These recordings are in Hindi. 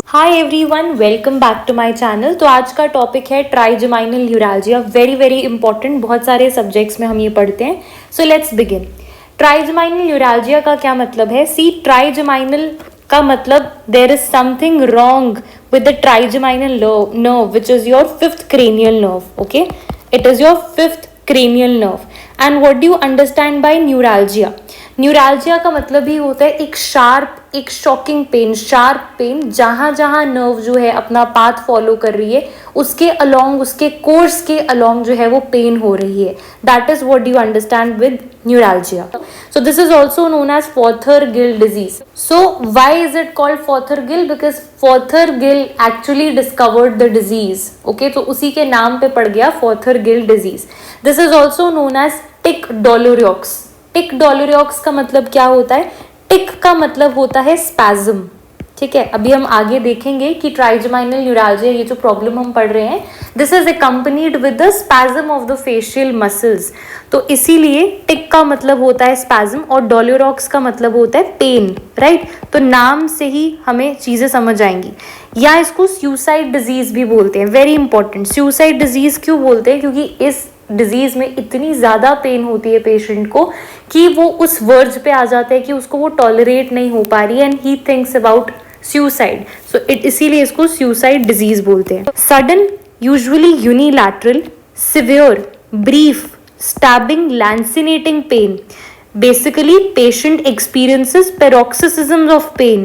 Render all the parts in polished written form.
Hi everyone, welcome back to my channel. तो आज का टॉपिक है trigeminal neuralgia. Very very important, बहुत सारे सब्जेक्ट्स में हम ये पढ़ते हैं। So let's begin. Trigeminal neuralgia का क्या मतलब है? सी, ट्राइजेमाइनल का मतलब there is something wrong with the trigeminal nerve which is your fifth cranial nerve. Okay, it is your fifth cranial nerve. And what do you understand by neuralgia? Neuralgia का मतलब ही होता है एक शार्प, एक शॉकिंग पेन, शार्प पेन, जहाँ जहाँ नर्व जो है अपना पाथ फॉलो कर रही है उसके अलोंग, उसके कोर्स के अलोंग जो है वो पेन हो रही है. That is what you understand with neuralgia. So this is also known as Fothergill disease. So why is it called Fothergill? Because Fothergill actually discovered the disease. Okay, तो उसी के नाम पे पड़ गया Fothergill disease. This is also known as tic douloureux. Tic douloureux का मतलब क्या होता है? टिक का मतलब होता है स्पैज्म. ठीक है, अभी हम आगे देखेंगे कि ट्राइजेमाइनल न्यूरैल्जिया, ये जो प्रॉब्लम हम पढ़ रहे हैं, this is accompanied with the spasm of the facial muscles. तो इसीलिए टिक का मतलब होता है स्पैज्म और डोलोरियोक्स का मतलब होता है पेन. राइट, तो नाम से ही हमें चीजें समझ आएंगी. या इसको सुसाइड डिजीज भी बोलते हैं. वेरी इंपॉर्टेंट, सुसाइड डिजीज क्यों बोलते हैं? क्योंकि इस डिजीज में इतनी ज्यादा पेन होती है पेशेंट को कि वो उस वर्ज पे आ जाता है कि उसको वो टॉलरेट नहीं हो पा रही है and he thinks about suicide. So इसीलिए इसको सुसाइड डिजीज बोलते हैं. Sudden, usually unilateral, severe, brief, stabbing, lancinating pain. Basically, patient experiences paroxysms of pain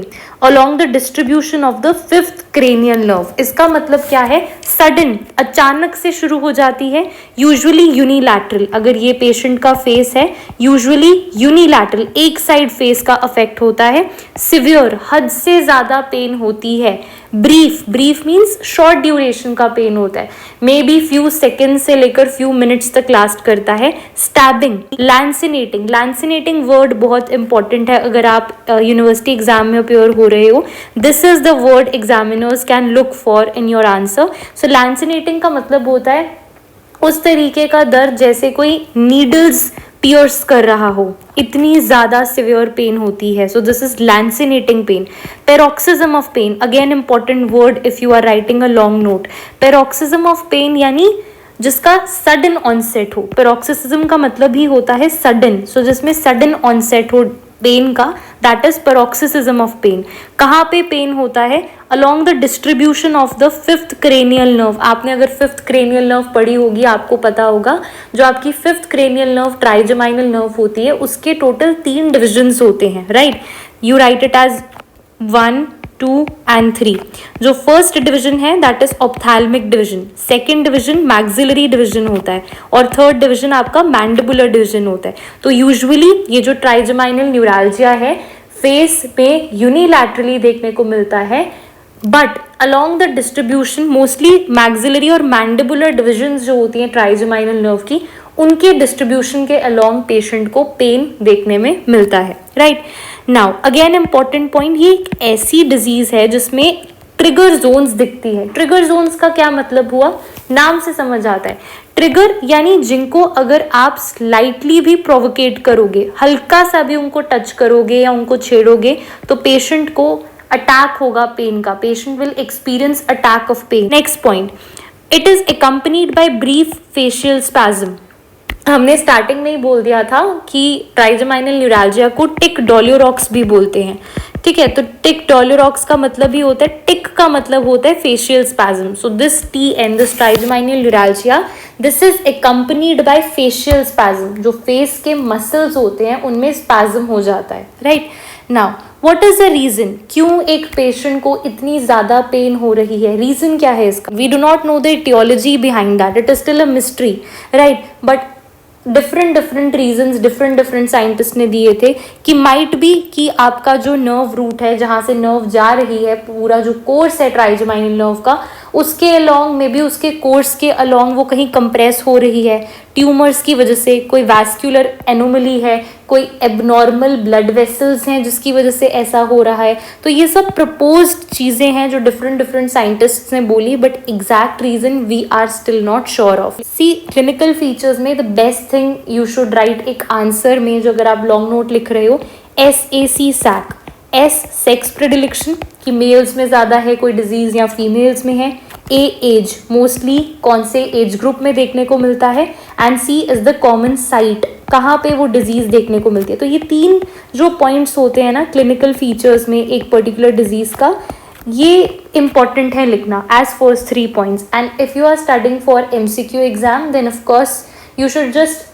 along the distribution of the fifth cranial nerve. इसका मतलब क्या है? सडन, अचानक से शुरू हो जाती है. यूजुअली यूनिलैटरल, अगर ये पेशेंट का फेस है, यूजुअली यूनिलैटरल, एक साइड फेस का अफेक्ट होता है. सिवियर, हद से ज्यादा पेन होती है. Brief, brief means short duration का पेन होता है, मे बी फ्यू सेकेंड से लेकर फ्यू मिनट्स तक लास्ट करता है. स्टैबिंग, लैंसिनेटिंग. लैंसिनेटिंग वर्ड बहुत इंपॉर्टेंट है अगर आप यूनिवर्सिटी एग्जाम में अपेयर हो रहे हो. This is the word examiners can look for in your answer. So lancinating का मतलब होता है उस तरीके का दर्द जैसे कोई नीडल्स पियर्स कर रहा हो, इतनी ज्यादा सिवियर पेन होती है. So this is lancinating pain. Paroxysm of pain, again important word if you are writing a long note. Paroxysm of pain यानी जिसका सडन ऑनसेट हो. पेरोक्सिज्म का मतलब ही होता है सडन. सो जिसमें सडन ऑनसेट हो पेन का, दैट इज पेरोक्सिज्म ऑफ पेन. कहाँ पे पेन होता है? Along the distribution of the fifth cranial nerve. आपने अगर फिफ्थ क्रेनियल नर्व पढ़ी होगी, आपको पता होगा जो आपकी fifth cranial nerve trigeminal nerve होती है उसके टोटल 3 डिविजन्स होते हैं. Right, you write it as 1, 2 and 3. जो फर्स्ट डिवीजन है that is ophthalmic division, second division maxillary division होता है और थर्ड डिवीजन आपका मैंडिबुलर डिवीजन होता है. तो यूजुअली ये जो ट्राइजेमाइनल न्यूरैल्जिया है फेस पे यूनिलैटरली देखने को मिलता है, but along the distribution mostly maxillary और मैंडिबुलर डिविजन्स जो होती हैं ट्राइजेमाइनल नर्व की, उनके डिस्ट्रीब्यूशन के अलॉन्ग पेशेंट को पेन देखने में मिलता है. Right, now again important point, ये एक ऐसी डिजीज है जिसमें ट्रिगर जोन्स दिखती है. ट्रिगर जोन्स का क्या मतलब हुआ? नाम से समझ आता है. ट्रिगर यानी जिनको अगर आप स्लाइटली भी प्रोवोकेट करोगे, हल्का सा भी उनको टच करोगे या उनको छेड़ोगे तो पेशेंट को अटैक होगा पेन का. Patient will experience attack of pain. Next point, it is accompanied by brief facial spasm. हमने स्टार्टिंग में ही बोल दिया था कि ट्राइजेमाइनल न्यूरैल्जिया को टिक डोलोरियोक्स भी बोलते हैं. ठीक है, तो टिक डोलोरियोक्स का मतलब ही होता है, टिक का मतलब होता है facial spasm. So this TN, this trigeminal neuralgia, this is accompanied by facial spasm. जो फेस के मसल्स होते हैं उनमें स्पैज्म हो जाता है. Right, now what is the reason? क्यों एक पेशेंट को इतनी ज्यादा पेन हो रही है? रीजन क्या है इसका? We do not know the etiology behind that, it is still a mystery, right? But different reasons different scientist ने दिए थे कि माइट बी कि आपका जो नर्व रूट है जहाँ से नर्व जा रही है, पूरा जो कोर्स है ट्राइजेमाइनल नर्व का, उसके अलोंग मे बी उसके कोर्स के अलोंग वो कहीं कंप्रेस हो रही है ट्यूमर्स की वजह से, कोई वैस्कुलर एनोमली है, कोई एबनॉर्मल ब्लड वेसल्स हैं जिसकी वजह से ऐसा हो रहा है. तो ये सब प्रपोज्ड चीज़ें हैं जो डिफरेंट साइंटिस्ट्स ने बोली, but exact reason we are still not sure of. See, clinical features में the best thing you should write एक आंसर में, जो अगर आप लॉन्ग नोट लिख रहे हो, SAC सैक, S सेक्स प्रेडिलेक्शन कि मेल्स में ज़्यादा है कोई डिजीज़ या फीमेल्स में है, A एज मोस्टली कौन से एज ग्रुप में देखने को मिलता है, and C is the common site कहाँ पे वो डिजीज़ देखने को मिलती है। तो ये 3 जो पॉइंट्स होते हैं ना क्लिनिकल फीचर्स में एक पर्टिकुलर डिजीज़ का, ये इम्पॉर्टेंट है लिखना as first 3 points. And if you are studying for MCQ exam then of course you should just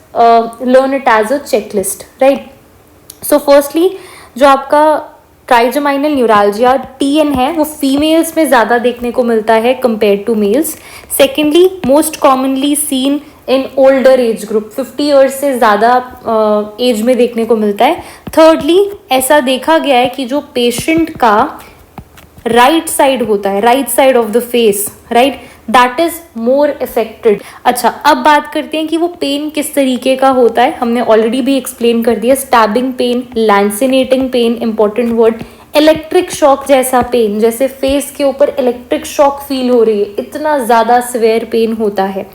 learn it as a checklist, right. So firstly जो आपका ट्राइजेमाइनल न्यूराल्जिया TN है वो फीमेल्स में ज़्यादा देखने को मिलता है compare to males. Secondly most commonly seen in older age group, 50 years से ज़्यादा एज में देखने को मिलता है। थर्डली ऐसा देखा गया है कि जो पेशेंट का राइट साइड होता है, right side of the face, right, that is more affected. अच्छा, अब बात करते हैं कि वो पेन किस तरीके का होता है। हमने ऑलरेडी भी एक्सप्लेन कर दिया, stabbing pain, lancinating pain, important word, electric shock जैसा पेन, जैसे फेस के ऊपर इलेक्ट्रिक शॉक फील हो रही है, इतना ज़्यादा सिवियर पेन होता है,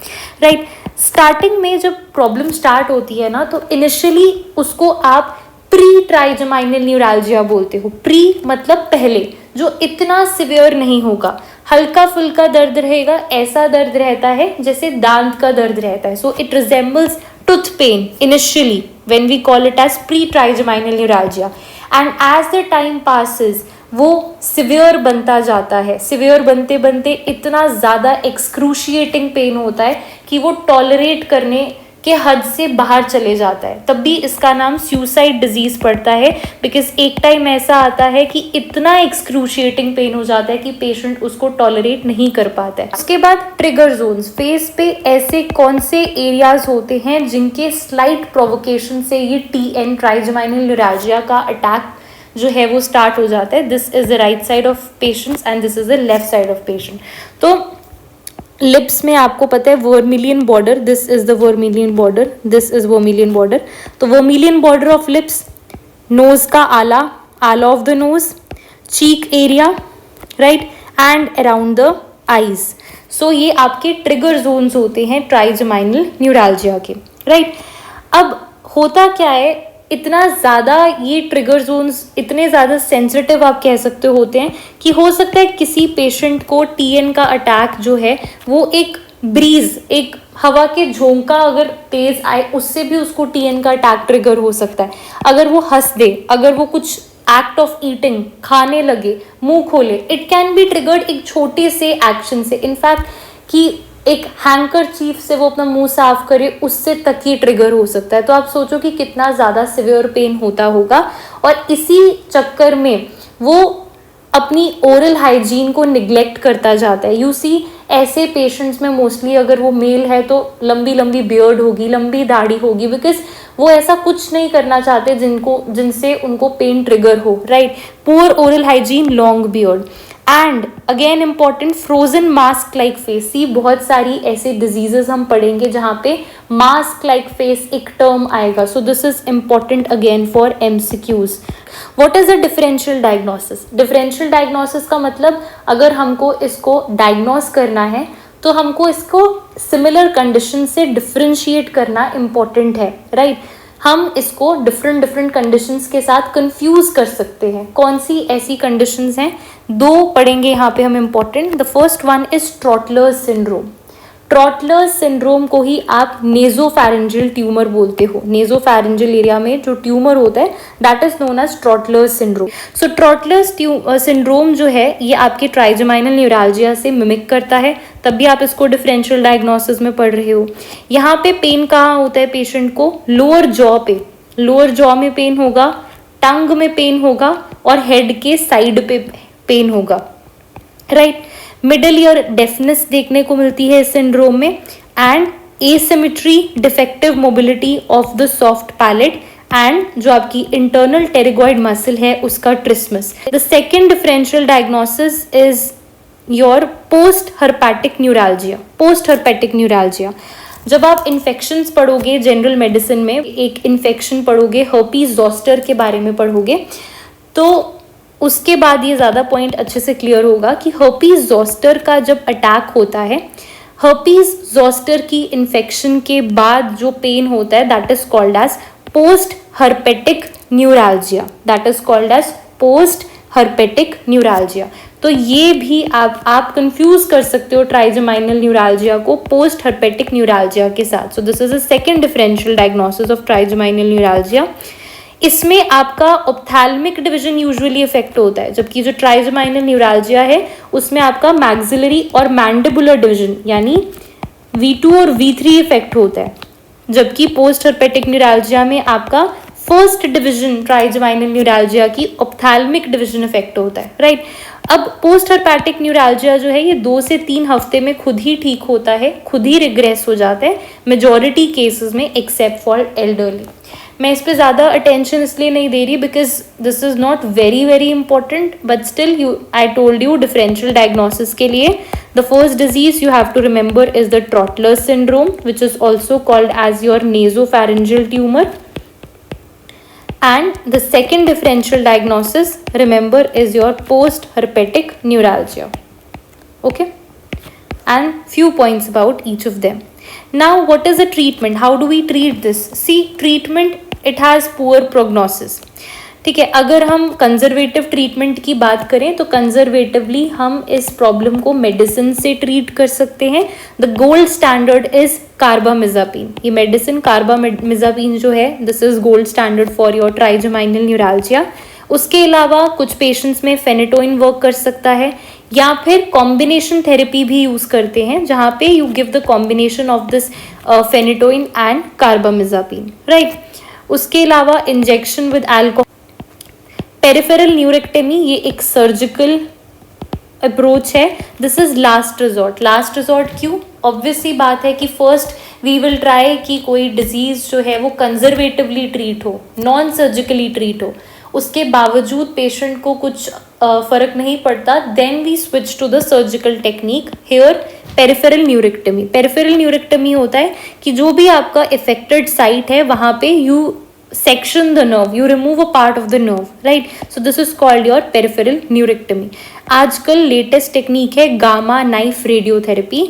राइट। स्टार्टिंग में जब प्रॉब्लम स्टार्ट होती है ना तो इनिशियली उसको आप प्री ट्राइजेमाइनल न्यूराल्जिया बोलते हो। प्री मतलब पहले, जो इतना सिवियर नहीं होगा, हल्का फुल्का दर्द रहेगा, ऐसा दर्द रहता है जैसे दांत का दर्द रहता है। So it resembles tooth pain initially when we call it as pre trigeminal neuralgia, and as the time passes वो सिवियर बनता जाता है। सिवियर बनते बनते इतना ज़्यादा एक्सक्रूशिएटिंग पेन होता है कि वो टॉलरेट करने के हद से बाहर चले जाता है। तब भी इसका नाम सुसाइड डिजीज पड़ता है, बिकॉज एक टाइम ऐसा आता है कि इतना एक्सक्रूशिएटिंग पेन हो जाता है कि पेशेंट उसको टॉलरेट नहीं कर पाता है। उसके बाद ट्रिगर जोन्स, फेस पे ऐसे कौन से एरियाज होते हैं जिनके स्लाइट प्रोवोकेशन से ये TN ट्राइजेमाइनल न्यूराल्जिया का अटैक जो है वो स्टार्ट हो जाता है। This is the right side of patients and this is the left side of patient. तो लिप्स में आपको पता है vermilion border, this is the vermilion border, this is vermilion border. तो vermilion border of lips, nose का ala, ala of the nose, cheek area, right, and around the eyes. So ये आपके ट्रिगर जोन्स होते हैं ट्राइजेमाइनल न्यूराल्जिया के, राइट। अब होता क्या है, इतना ज़्यादा ये ट्रिगर जोन्स इतने ज़्यादा सेंसिटिव आप कह सकते होते हैं कि हो सकता है किसी पेशेंट को TN का अटैक जो है वो एक ब्रीज, एक हवा के झोंका अगर तेज आए उससे भी उसको TN का अटैक ट्रिगर हो सकता है। अगर वो हंस दे, अगर वो कुछ एक्ट ऑफ ईटिंग खाने लगे, मुंह खोले, इट कैन बी ट्रिगर्ड एक छोटे से एक्शन से। इनफैक्ट कि एक हैंकरचीफ से वो अपना मुंह साफ करे उससे तक ही ट्रिगर हो सकता है। तो आप सोचो कि कितना ज़्यादा सिवियर पेन होता होगा, और इसी चक्कर में वो अपनी ओरल हाइजीन को निग्लेक्ट करता जाता है। यू सी ऐसे पेशेंट्स में मोस्टली अगर वो मेल है तो लंबी लंबी बियर्ड होगी, लंबी दाढ़ी होगी, बिकॉज वो ऐसा कुछ नहीं करना चाहते जिनसे उनको पेन ट्रिगर हो, right. Poor oral hygiene, long beard, and again important frozen mask like face. See बहुत सारी ऐसे डिजीजेस हम पढ़ेंगे जहाँ पे मास्क लाइक फेस एक टर्म आएगा। So this is important again for MCQs। What is a differential diagnosis? Differential diagnosis का मतलब अगर हमको इसको डायग्नोस करना है तो हमको इसको सिमिलर कंडीशन से डिफरेंशिएट करना इम्पॉर्टेंट है, राइट। हम इसको डिफरेंट कंडीशंस के साथ कंफ्यूज कर सकते हैं। कौन सी ऐसी कंडीशंस हैं? 2 पढ़ेंगे यहाँ पे हम important. The first one is Trotter's syndrome. Trotter's syndrome को ही आप नेजोफैरिंजियल ट्यूमर बोलते हो। नेजोफैरिंजियल एरिया में जो ट्यूमर होता है that is known as Trotter's syndrome. So Trotter's syndrome जो है ये आपके ट्राइजेमाइनल न्यूराल्जिया से मिमिक करता है, तब भी आप इसको डिफरेंशियल डायग्नोसिस में पढ़ रहे हो। यहाँ पे पेन कहाँ होता है पेशेंट को? लोअर जॉ पे, लोअर जॉ में पेन होगा, टंग में पेन होगा और हेड के साइड पे पेन होगा, राइट। मिडल ईयर डेफनेस देखने को मिलती है इस सिंड्रोम में, and asymmetry, defective mobility of the soft palate, and जो आपकी इंटरनल टेरिगॉइड मसल है उसका trismus. The second differential diagnosis is your post herpetic neuralgia. Post herpetic neuralgia, जब आप इन्फेक्शंस पढ़ोगे जनरल मेडिसिन में, एक इन्फेक्शन पढ़ोगे, हर्पीज जोस्टर के बारे में पढ़ोगे, तो उसके बाद ये ज़्यादा पॉइंट अच्छे से क्लियर होगा कि हर्पीज जोस्टर का जब अटैक होता है, हर्पीज जोस्टर की इन्फेक्शन के बाद जो पेन होता है that is called as post herpetic neuralgia, that is called as post herpetic neuralgia. तो ये भी आप कंफ्यूज कर सकते हो ट्राइजेमाइनल न्यूरालजिया को पोस्ट हर्पेटिक न्यूरालजिया के साथ. सो this is a second differential diagnosis of trigeminal neuralgia. इसमें आपका ऑप्थैल्मिक डिवीजन यूजुअली इफेक्ट होता है, जबकि जो ट्राइजेमाइनल न्यूरालजिया है उसमें आपका मैक्सिलरी और मैंडिबुलर डिवीजन यानी V2 और V3 इफेक्ट होता है, जबकि पोस्ट हर्पेटिक न्यूरालजिया में आपका फर्स्ट डिवीजन ट्राइजेमाइनल न्यूरालजिया की ऑप्थैल्मिक डिवीजन इफेक्ट होता है, राइट. अब पोस्ट हर्पेटिक न्यूरालजिया जो है ये 2 से 3 हफ्ते में खुद ही ठीक होता है, खुद ही रिग्रेस हो जाता है मेजॉरिटी केसेस में, एक्सेप्ट फॉर एल्डरली. मैं इस पे ज़्यादा अटेंशन इसलिए नहीं दे रही because this is not very very important, but still I told you differential diagnosis के लिए the first disease you have to remember is the Trotter syndrome which is also called as your nasopharyngeal tumour. And the second differential diagnosis, remember, is your post-herpetic neuralgia. Okay? And few points about each of them. Now, what is the treatment? How do we treat this? See, treatment, it has poor prognosis. ठीक है, अगर हम कंजर्वेटिव ट्रीटमेंट की बात करें तो कंजर्वेटिवली हम इस प्रॉब्लम को मेडिसिन से ट्रीट कर सकते हैं. The gold standard is carbamazepine. ये मेडिसिन कार्बामिजापिन जो है this is gold standard for your trigeminal neuralgia. उसके अलावा कुछ पेशेंट्स में फेनेटोइन वर्क कर सकता है, या फिर कॉम्बिनेशन थेरेपी भी यूज़ करते हैं जहाँ पे you give the combination of this phenytoin and carbamazepine, right. उसके अलावा injection with alcohol. Peripheral neurectomy ये एक सर्जिकल अप्रोच है. This is last resort. Last resort क्यों? ऑब्वियस सी बात है कि फर्स्ट वी विल ट्राई कि कोई डिजीज जो है वो कंजर्वेटिवली ट्रीट हो, नॉन सर्जिकली ट्रीट हो. उसके बावजूद पेशेंट को कुछ फर्क नहीं पड़ता, then we switch to the surgical technique. Here peripheral neurectomy. Peripheral neurectomy होता है कि जो भी आपका इफेक्टेड साइट है वहाँ पे you section the nerve, you remove a part of the nerve, right? So this is called your peripheral neurectomy. आजकल लेटेस्ट टेक्निक है gamma knife radiotherapy.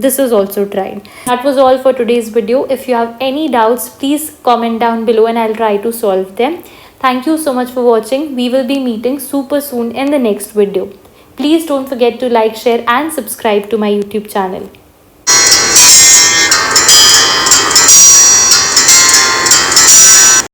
This is also tried. That was all for today's video. If you have any doubts, please comment down below and I'll try to solve them. Thank you so much for watching. We will be meeting super soon in the next video. Please don't forget to like, share and subscribe to my YouTube channel.